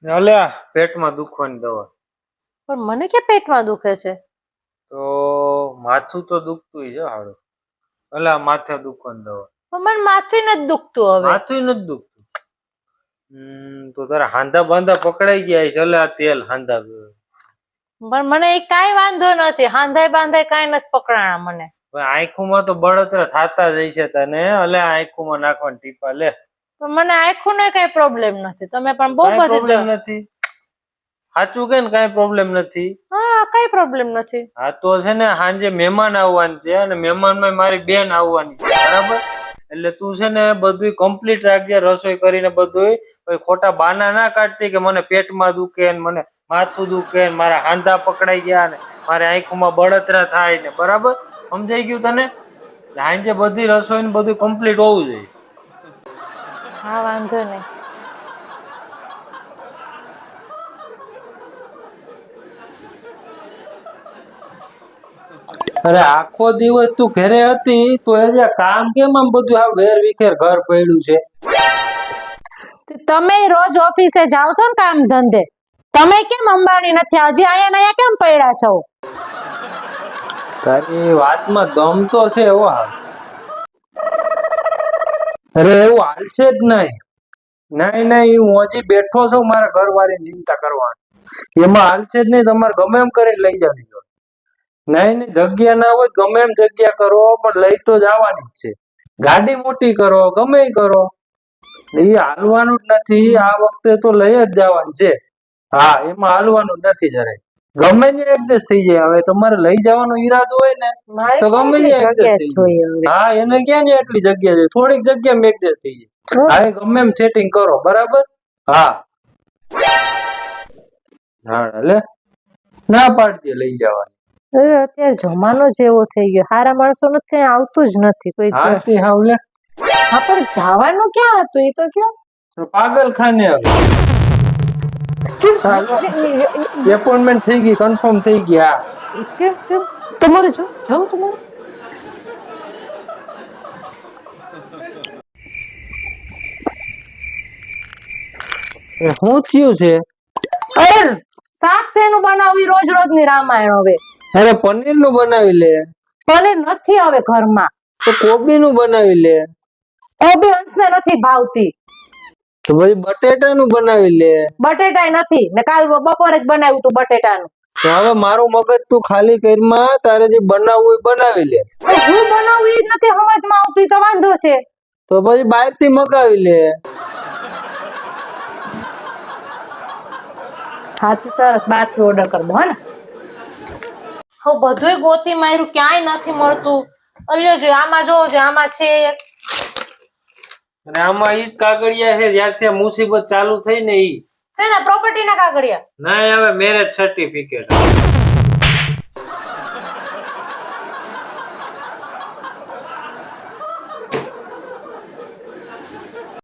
અલ્યા પેટમાં દુખવાની દવા. પણ મને કે પેટમાં દુખે છે? તો માથું તો દુખતું છે હાડું. અલ્યા માથે દુખવાની દવા. પણ મને માથું નથી દુખતું હવે. માથું નથી દુખતું. તો તારા હાંધા બાંધા પકડાઈ ગયા છે. અલ્યા તેલ હાંધા. પણ મને એ કાઈ વાંધો નથી. હાંધાય બાંધાય કાઈ નથી પકડાણા મને. આંખોમાં તો બળતરા થતા જ છે તને. અલ્યા આંખોમાં નાખવાની ટીપા લે. પણ મને આંખો નો કઈ પ્રોબ્લેમ નથી. તમે પણ બહુ બધી પ્રોબ્લેમ નથી. સાચું કે કઈ પ્રોબ્લેમ નથી. હા કઈ પ્રોબ્લેમ નથી. હા તો છે ને સાંજે મહેમાન આવવાનું છે અને મહેમાનમાં મારી બેન આવવાની છે બરાબર. એટલે તું છે ને બધું કમ્પ્લીટ રાખજે રસોઈ કરીને બધું. ખોટા બાના ના કાઢતી કે મને પેટમાં દુખે ને મને માથું દુખે ને મારા હાંધા પકડાઈ ગયા ને મારી આંખોમાં બળતરા થાય ને બરાબર. સમજાઈ ગયું તને? સાંજે બધી રસોઈ ને બધું કમ્પ્લીટ હોવું જોઈએ. હા વાંધો નહીં. અરે આખો દિવસ તું ઘરે હતી તો એ કામ કેમ આમ બધું આ વેર વિખેર ઘર પડ્યું છે? તમે રોજ ઓફિસે જાવ છો ને કામ ધંધે. તમે કેમ અંબાણી નથી? હજી અહીંયા કેમ પડ્યા છો? તારી વાતમાં દમ તો છે હો. અરે એવું હાલશે જ નહીં. નહીં હું હજી બેઠો છું મારા ઘરવાળીની ચિંતા કરવાની. એમાં હાલશે જ નહીં. તમારે ગમે એમ કરીને લઈ જવી જોઈએ. નહીં જગ્યા ના હોય ગમે એમ જગ્યા કરો પણ લઈ તો જવાની જ છે. ગાડી મોટી કરો ગમે એ કરો એ હાલવાનું જ નથી. આ વખતે તો લઈ જ જવાનું છે. હા એમાં હાલવાનું જ નથી જરાય. ગમે ને એડજસ્ટ થઈ જાય. હવે તમારે લઈ જવાનો ઈરાદો હોય ને તો ગમે ને એડજસ્ટ થઈ જાય. હા એને ક્યાં ને એટલી જગ્યા છે. થોડીક જગ્યા માં એડજસ્ટ થઈ જાય. હા ગમે એમ સેટિંગ કરો બરાબર. હા હા લે ના પાડજે લઈ જવાની. અત્યારે જમાનો જેવો થઈ ગયો. સારા માણસો નથી કઈ આવતું જ નથી કોઈ. હા લે. હા પણ જવાનું ક્યાં હતું એ તો ક્યાં? પાગલખાને એપોઇન્ટમેન્ટ થઈ ગઈ, કન્ફર્મ થઈ ગયા. કેમ તમારે જાવ તમારે? શું થયું છે? અરે શાક શેનું બનાવી રોજ રોજ ની રામાયણ હવે. અરે પનીર નું બનાવી લે. પનીર નથી હવે ઘરમાં. તો કોબી નું બનાવી લે. કોબી હંસને નથી ભાવતી. તો પછી બટેટા નું બનાવી લે. બટેટા નથી. મેં કાલ બપોરે જ બનાવ્યું તું બટેટાનું. તો હવે મારું મગજ તું ખાલી કરીમાં તારે જે બનાવવું એ બનાવી લે. હું બનાવું એ જ નથી સમજમાં આવતું. તો વાંધો છે. તો પછી બહાર થી મગાવી લે. હા તો સરસ બહાર થી ઓર્ડર કરી દો. ને હું બધુંય ગોતી માર્યું ક્યાંય નથી મળતું. અલ્યો જો આમાં જોવો છો આમાં છે. અને આમાં ઈ જ કાગળિયા છે જ્યારથી આ મુસીબત ચાલુ થઈ ને ઈ છે ને પ્રોપર્ટી ના કાગળિયા. ના હવે મેરેજ સર્ટિફિકેટ.